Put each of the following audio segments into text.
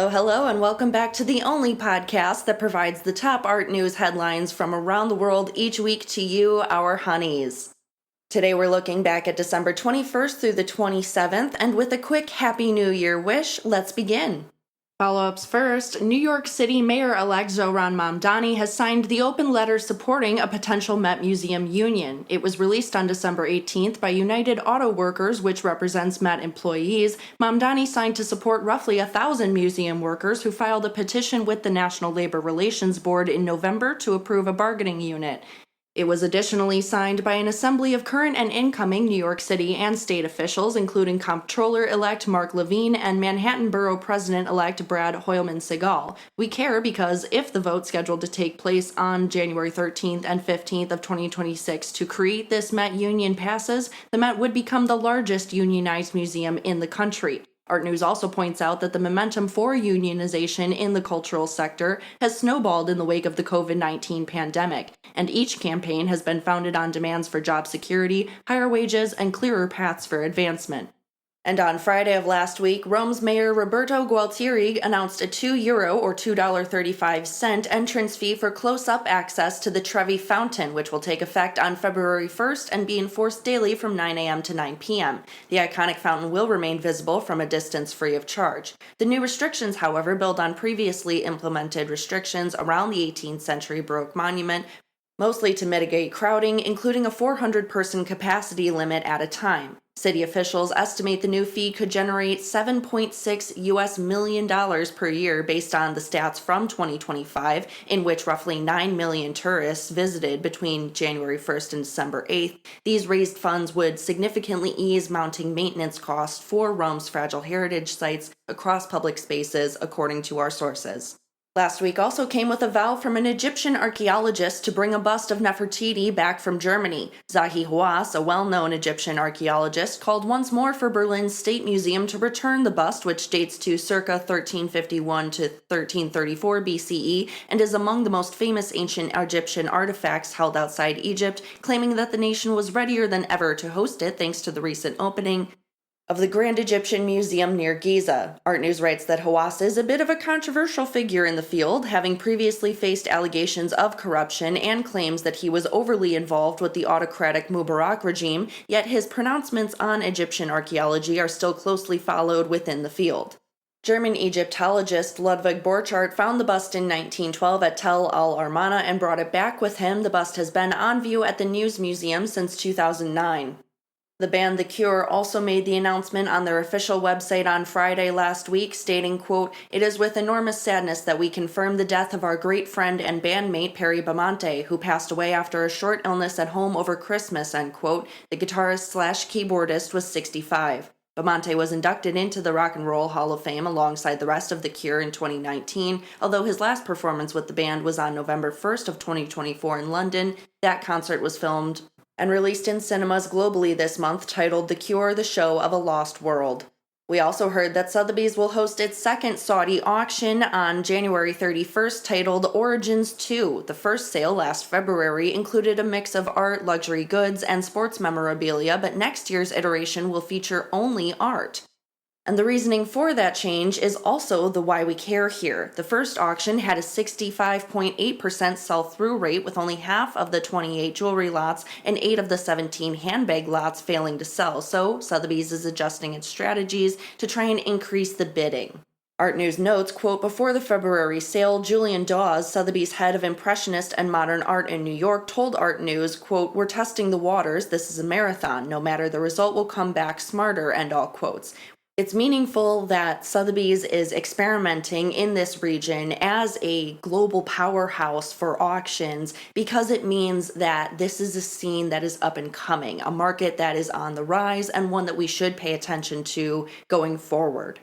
Hello, and welcome back to the only podcast that provides the top art news headlines from around the world each week to you, our honeys. Today we're looking back at December 21st through the 27th, and with a quick Happy New Year wish, let's begin. Follow-ups first, New York City Mayor-elect Zohran Mamdani has signed the open letter supporting a potential Met Museum union. It was released on December 18th by United Auto Workers, which represents Met employees. Mamdani signed to support roughly 1,000 museum workers who filed a petition with the National Labor Relations Board in November to approve a bargaining unit. It was additionally signed by an assembly of current and incoming New York City and state officials, including Comptroller-elect Mark Levine and Manhattan Borough President-elect Brad Hoylman-Segal. We care because if the vote scheduled to take place on January 13th and 15th of 2026 to create this Met union passes, the Met would become the largest unionized museum in the country. Art News also points out that the momentum for unionization in the cultural sector has snowballed in the wake of the COVID-19 pandemic, and each campaign has been founded on demands for job security, higher wages, and clearer paths for advancement. And on Friday of last week, Rome's Mayor Roberto Gualtieri announced a €2 or $2.35 entrance fee for close-up access to the Trevi Fountain, which will take effect on February 1st and be enforced daily from 9 a.m. to 9 p.m. The iconic fountain will remain visible from a distance free of charge. The new restrictions, however, build on previously implemented restrictions around the 18th century Baroque monument, mostly to mitigate crowding, including a 400-person capacity limit at a time. City officials estimate the new fee could generate $7.6 million per year based on the stats from 2025, in which roughly 9 million tourists visited between January 1st and December 8th. These raised funds would significantly ease mounting maintenance costs for Rome's fragile heritage sites across public spaces, according to our sources. Last week also came with a vow from an Egyptian archaeologist to bring a bust of Nefertiti back from Germany. Zahi Hawass, a well-known Egyptian archaeologist, called once more for Berlin's State Museum to return the bust, which dates to circa 1351 to 1334 BCE and is among the most famous ancient Egyptian artifacts held outside Egypt, claiming that the nation was readier than ever to host it thanks to the recent opening of the Grand Egyptian Museum near Giza. Art News writes that Hawass is a bit of a controversial figure in the field, having previously faced allegations of corruption and claims that he was overly involved with the autocratic Mubarak regime, yet his pronouncements on Egyptian archaeology are still closely followed within the field. German Egyptologist Ludwig Borchardt found the bust in 1912 at Tel Al Armana and brought it back with him. The bust has been on view at the News Museum since 2009. The band The Cure also made the announcement on their official website on Friday last week, stating, quote, "It is with enormous sadness that we confirm the death of our great friend and bandmate Perry Bamonte, who passed away after a short illness at home over Christmas," end quote. The guitarist/keyboardist was 65. Bamonte was inducted into the Rock and Roll Hall of Fame alongside the rest of The Cure in 2019, although his last performance with the band was on November 1st of 2024 in London. That concert was filmed and released in cinemas globally this month, titled The Cure, The Show of a Lost World. We also heard that Sotheby's will host its second Saudi auction on January 31st, titled Origins 2. The first sale last February included a mix of art, luxury goods, and sports memorabilia, but next year's iteration will feature only art. And the reasoning for that change is also the why we care here. The first auction had a 65.8% sell-through rate, with only half of the 28 jewelry lots and 8 of the 17 handbag lots failing to sell, so Sotheby's is adjusting its strategies to try and increase the bidding. Art News notes, quote, "Before the February sale, Julian Dawes, Sotheby's head of Impressionist and Modern Art in New York, told Art News, quote, 'We're testing the waters. This is a marathon. No matter the result, we'll come back smarter,' end all quotes." It's meaningful that Sotheby's is experimenting in this region as a global powerhouse for auctions, because it means that this is a scene that is up and coming, a market that is on the rise, and one that we should pay attention to going forward.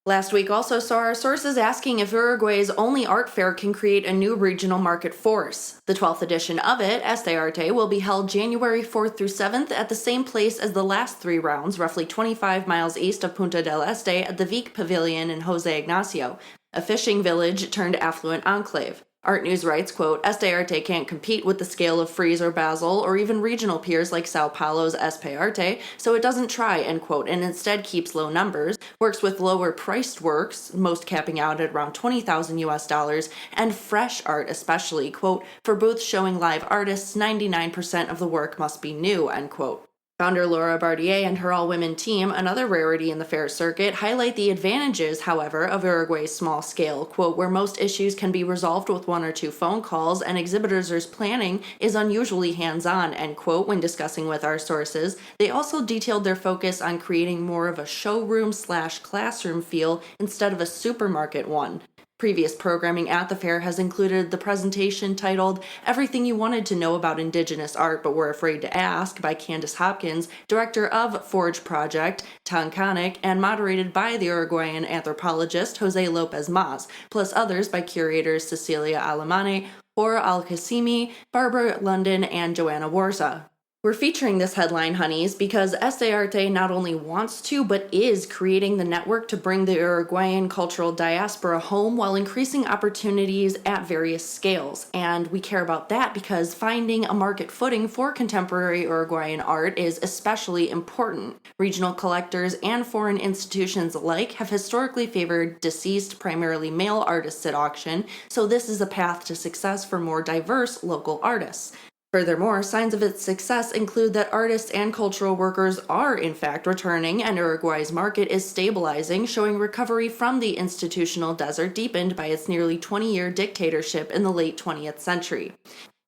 Last week also saw our sources asking if Uruguay's only art fair can create a new regional market force. The 12th edition of it, Este Arte, will be held January 4th through 7th at the same place as the last 3 rounds, roughly 25 miles east of Punta del Este at the Vic Pavilion in Jose Ignacio, a fishing village turned affluent enclave. Art News writes, quote, Este Arte can't compete with the scale of Frieze or Basel or even regional peers like Sao Paulo's Espe Arte, so it doesn't try, end quote, and instead keeps low numbers, works with lower priced works, most capping out at around $20,000, and fresh art especially, quote, for booths showing live artists, 99% of the work must be new, end quote. Founder Laura Bardier and her all-women team, another rarity in the fair circuit, highlight the advantages, however, of Uruguay's small scale, quote, where most issues can be resolved with one or two phone calls and exhibitors' planning is unusually hands-on, end quote, when discussing with our sources. They also detailed their focus on creating more of a showroom/classroom feel instead of a supermarket one. Previous programming at the fair has included the presentation titled Everything You Wanted to Know About Indigenous Art But Were Afraid to Ask by Candace Hopkins, director of Forge Project, Tancanic, and moderated by the Uruguayan anthropologist Jose Lopez Mas, plus others by curators Cecilia Alemane, Hora Al-Qasimi, Barbara London, and Joanna Warza. We're featuring this headline, honeys, because Este Arte not only wants to, but is creating the network to bring the Uruguayan cultural diaspora home while increasing opportunities at various scales. And we care about that because finding a market footing for contemporary Uruguayan art is especially important. Regional collectors and foreign institutions alike have historically favored deceased, primarily male artists at auction, so this is a path to success for more diverse local artists. Furthermore, signs of its success include that artists and cultural workers are in fact returning, and Uruguay's market is stabilizing, showing recovery from the institutional desert deepened by its nearly 20-year dictatorship in the late 20th century.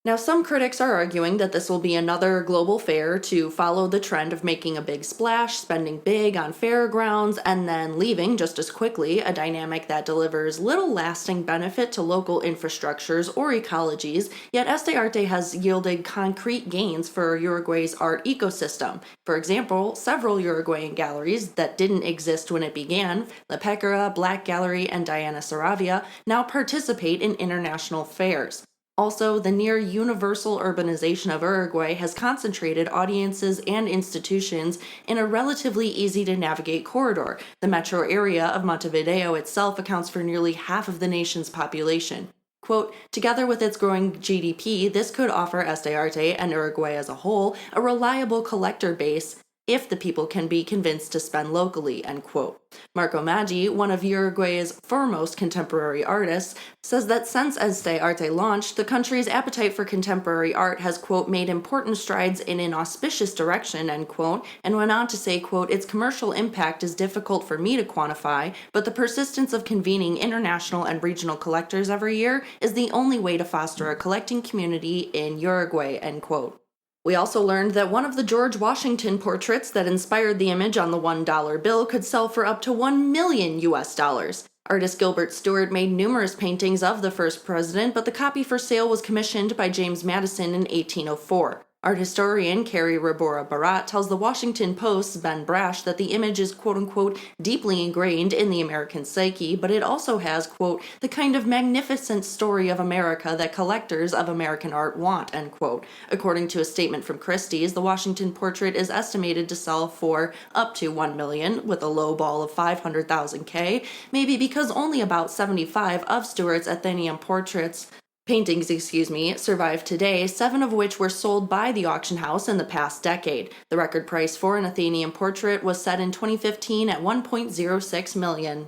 Now, some critics are arguing that this will be another global fair to follow the trend of making a big splash, spending big on fairgrounds, and then leaving just as quickly, a dynamic that delivers little lasting benefit to local infrastructures or ecologies, yet Este Arte has yielded concrete gains for Uruguay's art ecosystem. For example, several Uruguayan galleries that didn't exist when it began, La Pecara, Black Gallery, and Diana Saravia, now participate in international fairs. Also, the near-universal urbanization of Uruguay has concentrated audiences and institutions in a relatively easy-to-navigate corridor. The metro area of Montevideo itself accounts for nearly half of the nation's population. Quote, together with its growing GDP, this could offer Este Arte and Uruguay as a whole a reliable collector base if the people can be convinced to spend locally, end quote. Marco Maggi, one of Uruguay's foremost contemporary artists, says that since Este Arte launched, the country's appetite for contemporary art has, quote, made important strides in an auspicious direction, end quote, and went on to say, quote, its commercial impact is difficult for me to quantify, but the persistence of convening international and regional collectors every year is the only way to foster a collecting community in Uruguay, end quote. We also learned that one of the George Washington portraits that inspired the image on the $1 bill could sell for up to $1 million. Artist Gilbert Stuart made numerous paintings of the first president, but the copy for sale was commissioned by James Madison in 1804. Art historian Carrie Rabora Barat tells the Washington Post's Ben Brash that the image is quote-unquote deeply ingrained in the American psyche, but it also has, quote, the kind of magnificent story of America that collectors of American art want, end quote. According to a statement from Christie's, the Washington portrait is estimated to sell for up to $1 million, with a low ball of $500,000, maybe because only about 75 of Stuart's Athenaeum paintings, survive today, 7 of which were sold by the auction house in the past decade. The record price for an Athenaeum portrait was set in 2015 at $1.06 million.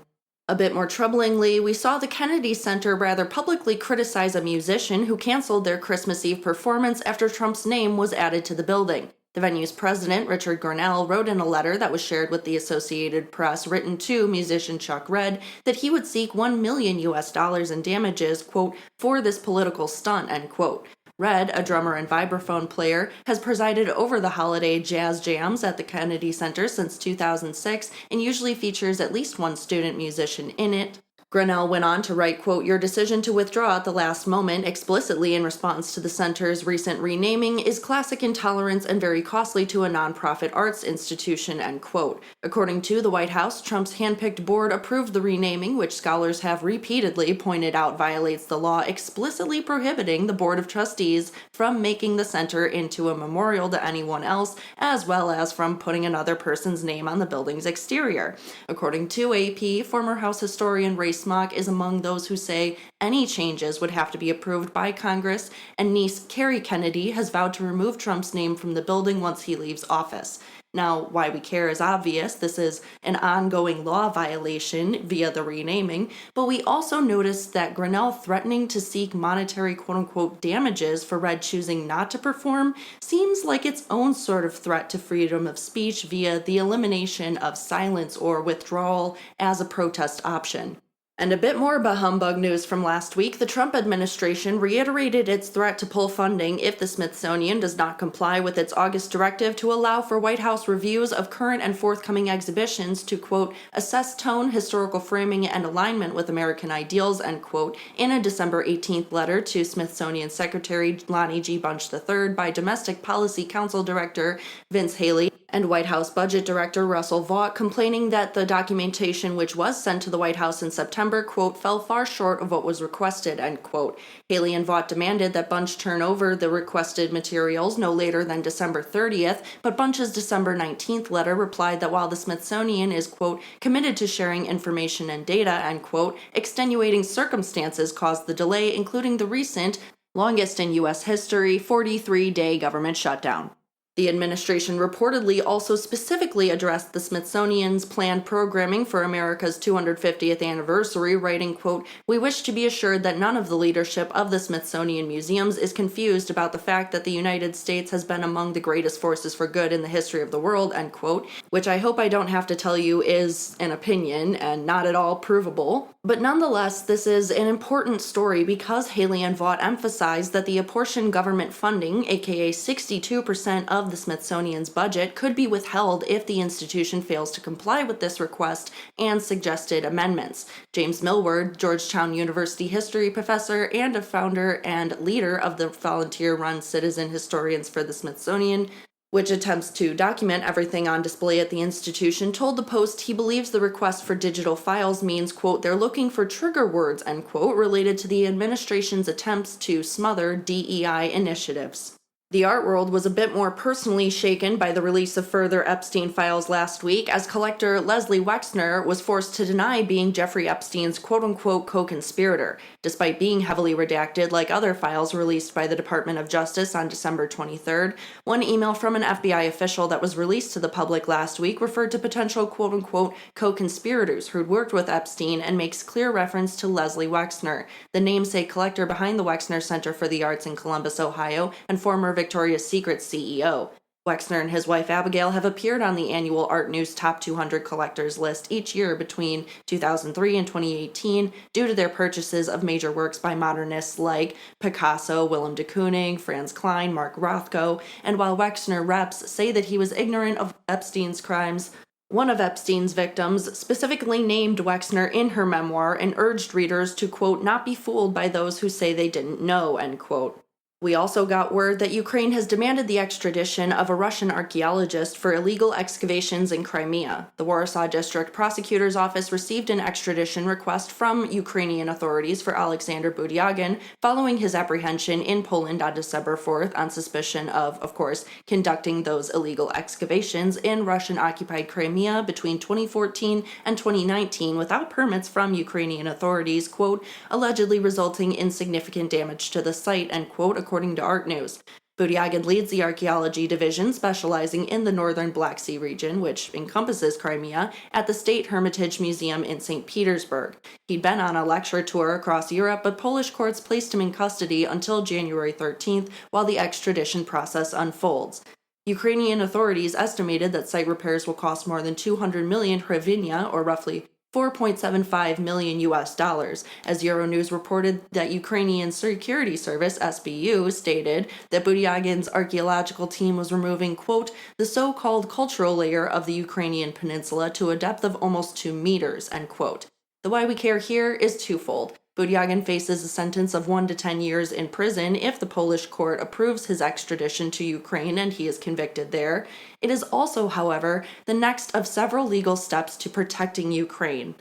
A bit more troublingly, we saw the Kennedy Center rather publicly criticize a musician who canceled their Christmas Eve performance after Trump's name was added to the building. The venue's president, Richard Gornell, wrote in a letter that was shared with the Associated Press written to musician Chuck Redd that he would seek $1 million in damages, quote, for this political stunt, end quote. Redd, a drummer and vibraphone player, has presided over the holiday jazz jams at the Kennedy Center since 2006 and usually features at least one student musician in it. Grinnell went on to write, quote, your decision to withdraw at the last moment, explicitly in response to the center's recent renaming, is classic intolerance and very costly to a nonprofit arts institution, end quote. According to the White House, Trump's handpicked board approved the renaming, which scholars have repeatedly pointed out violates the law explicitly prohibiting the Board of Trustees from making the center into a memorial to anyone else, as well as from putting another person's name on the building's exterior. According to AP, former House historian Ray Rees-Mogg is among those who say any changes would have to be approved by Congress, and niece Carrie Kennedy has vowed to remove Trump's name from the building once he leaves office. Now, why we care is obvious. This is an ongoing law violation via the renaming, but we also noticed that Grinnell threatening to seek monetary quote-unquote damages for Red choosing not to perform seems like its own sort of threat to freedom of speech via the elimination of silence or withdrawal as a protest option. And a bit more bah-humbug news from last week. The Trump administration reiterated its threat to pull funding if the Smithsonian does not comply with its August directive to allow for White House reviews of current and forthcoming exhibitions to, quote, assess tone, historical framing, and alignment with American ideals, end quote, in a December 18th letter to Smithsonian Secretary Lonnie G. Bunch III by Domestic Policy Council Director Vince Haley and White House Budget Director Russell Vought, complaining that the documentation which was sent to the White House in September, quote, fell far short of what was requested, end quote. Haley and Vought demanded that Bunch turn over the requested materials no later than December 30th, but Bunch's December 19th letter replied that while the Smithsonian is, quote, committed to sharing information and data, end quote, extenuating circumstances caused the delay, including the recent, longest in U.S. history, 43-day government shutdown. The administration reportedly also specifically addressed the Smithsonian's planned programming for America's 250th anniversary, writing, quote, we wish to be assured that none of the leadership of the Smithsonian Museums is confused about the fact that the United States has been among the greatest forces for good in the history of the world, end quote, which I hope I don't have to tell you is an opinion and not at all provable. But nonetheless, this is an important story because Haley and Vought emphasized that the apportioned government funding, aka 62% of the Smithsonian's budget, could be withheld if the institution fails to comply with this request and suggested amendments. James Millward, Georgetown University history professor and a founder and leader of the volunteer-run Citizen Historians for the Smithsonian, which attempts to document everything on display at the institution, told the Post he believes the request for digital files means, quote, they're looking for trigger words, end quote, related to the administration's attempts to smother DEI initiatives. The art world was a bit more personally shaken by the release of further Epstein files last week, as collector Leslie Wexner was forced to deny being Jeffrey Epstein's quote-unquote co-conspirator, despite being heavily redacted like other files released by the Department of Justice on December 23rd. One email from an FBI official that was released to the public last week referred to potential quote-unquote co-conspirators who'd worked with Epstein and makes clear reference to Leslie Wexner, the namesake collector behind the Wexner Center for the Arts in Columbus, Ohio, and former Victoria's Secret CEO. Wexner and his wife Abigail have appeared on the annual Art News Top 200 Collectors list each year between 2003 and 2018 due to their purchases of major works by modernists like Picasso, Willem de Kooning, Franz Kline, Mark Rothko, and while Wexner reps say that he was ignorant of Epstein's crimes, one of Epstein's victims specifically named Wexner in her memoir and urged readers to, quote, not be fooled by those who say they didn't know, end quote. We also got word that Ukraine has demanded the extradition of a Russian archaeologist for illegal excavations in Crimea. The Warsaw District Prosecutor's Office received an extradition request from Ukrainian authorities for Alexander Budyagin following his apprehension in Poland on December 4th on suspicion of course, conducting those illegal excavations in Russian-occupied Crimea between 2014 and 2019 without permits from Ukrainian authorities, quote, allegedly resulting in significant damage to the site, end quote, according to Art News. Budyagin leads the archaeology division specializing in the northern Black Sea region, which encompasses Crimea, at the State Hermitage Museum in St. Petersburg. He'd been on a lecture tour across Europe, but Polish courts placed him in custody until January 13th while the extradition process unfolds. Ukrainian authorities estimated that site repairs will cost more than 200 million hryvnia, or roughly $4.75 million US dollars, as Euronews reported that Ukrainian Security Service, SBU, stated that Budyagin's archaeological team was removing, quote, the so-called cultural layer of the Ukrainian peninsula to a depth of almost 2 meters, end quote. The why we care here is twofold. Budyagin faces a sentence of 1 to 10 years in prison if the Polish court approves his extradition to Ukraine and he is convicted there. It is also, however, the next of several legal steps to protecting Ukraine.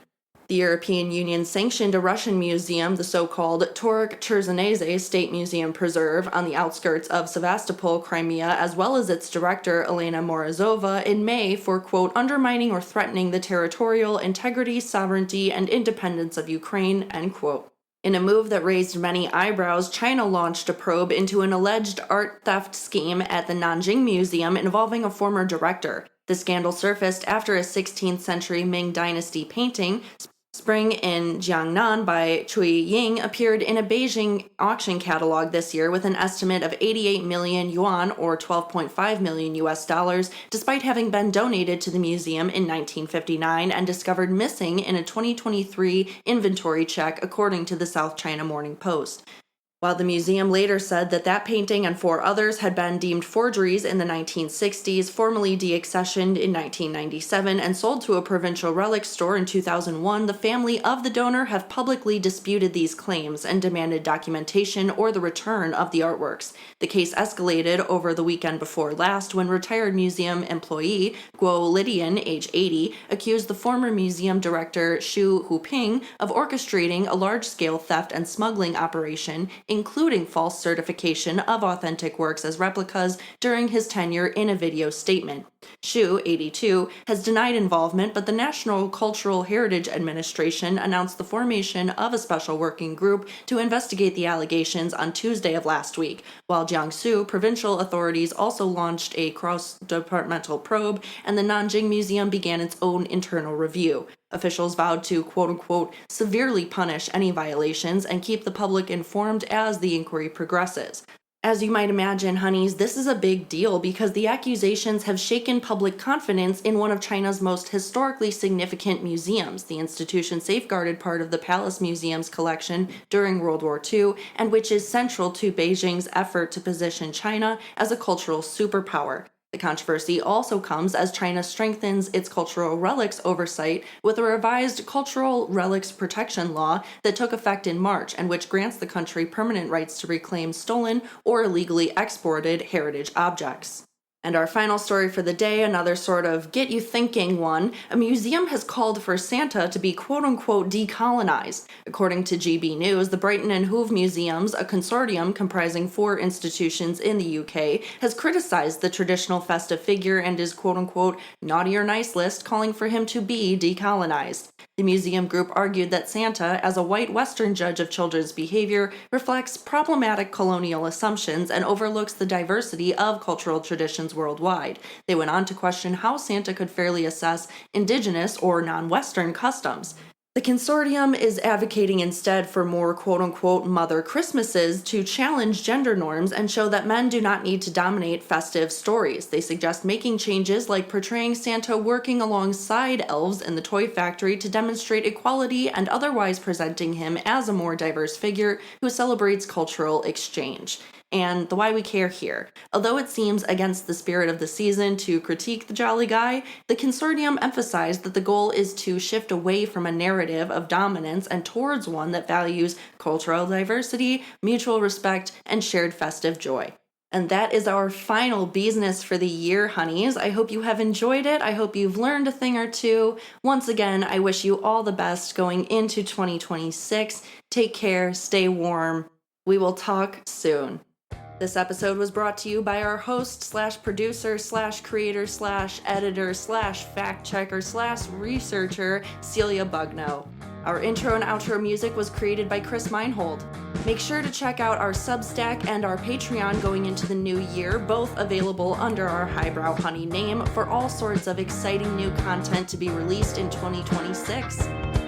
The European Union sanctioned a Russian museum, the so-called Torok-Chersonesze State Museum Preserve, on the outskirts of Sevastopol, Crimea, as well as its director, Elena Morozova, in May for, quote, undermining or threatening the territorial integrity, sovereignty, and independence of Ukraine, end quote. In a move that raised many eyebrows, China launched a probe into an alleged art theft scheme at the Nanjing Museum involving a former director. The scandal surfaced after a 16th century Ming Dynasty painting, Spring in Jiangnan by Cui Ying, appeared in a Beijing auction catalog this year with an estimate of 88 million yuan or 12.5 million US dollars, despite having been donated to the museum in 1959 and discovered missing in a 2023 inventory check, according to the South China Morning Post. While the museum later said that painting and 4 others had been deemed forgeries in the 1960s, formally deaccessioned in 1997, and sold to a provincial relic store in 2001, the family of the donor have publicly disputed these claims and demanded documentation or the return of the artworks. The case escalated over the weekend before last when retired museum employee Guo Lidian, age 80, accused the former museum director Xu Huping of orchestrating a large-scale theft and smuggling operation, including false certification of authentic works as replicas during his tenure, in a video statement. Xu, 82, has denied involvement, but the National Cultural Heritage Administration announced the formation of a special working group to investigate the allegations on Tuesday of last week, while Jiangsu provincial authorities also launched a cross-departmental probe, and the Nanjing Museum began its own internal review. Officials vowed to, quote-unquote, severely punish any violations and keep the public informed as the inquiry progresses. As you might imagine, honeys, this is a big deal because the accusations have shaken public confidence in one of China's most historically significant museums. The institution safeguarded part of the Palace Museum's collection during World War II, and which is central to Beijing's effort to position China as a cultural superpower. The controversy also comes as China strengthens its cultural relics oversight with a revised cultural relics protection law that took effect in March, and which grants the country permanent rights to reclaim stolen or illegally exported heritage objects. And our final story for the day, another sort of get you thinking one. A museum has called for Santa to be quote-unquote decolonized. According to GB News, the Brighton and Hove Museums, a consortium comprising 4 institutions in the UK, has criticized the traditional festive figure and his quote-unquote naughty or nice list, calling for him to be decolonized. The museum group argued that Santa, as a white Western judge of children's behavior, reflects problematic colonial assumptions and overlooks the diversity of cultural traditions worldwide. They went on to question how Santa could fairly assess indigenous or non-Western customs. The consortium is advocating instead for more quote-unquote Mother Christmases to challenge gender norms and show that men do not need to dominate festive stories. They suggest making changes like portraying Santa working alongside elves in the toy factory to demonstrate equality, and otherwise presenting him as a more diverse figure who celebrates cultural exchange. And the why we care here. Although it seems against the spirit of the season to critique the jolly guy, the consortium emphasized that the goal is to shift away from a narrative of dominance and towards one that values cultural diversity, mutual respect, and shared festive joy. And that is our final Beesness for the year, honeys. I hope you have enjoyed it. I hope you've learned a thing or two. Once again, I wish you all the best going into 2026. Take care, stay warm. We will talk soon. This episode was brought to you by our host / producer / creator / editor / fact checker / researcher, Celia Bugno. Our intro and outro music was created by Chris Meinhold. Make sure to check out our Substack and our Patreon going into the new year, both available under our Highbrow Honey name, for all sorts of exciting new content to be released in 2026.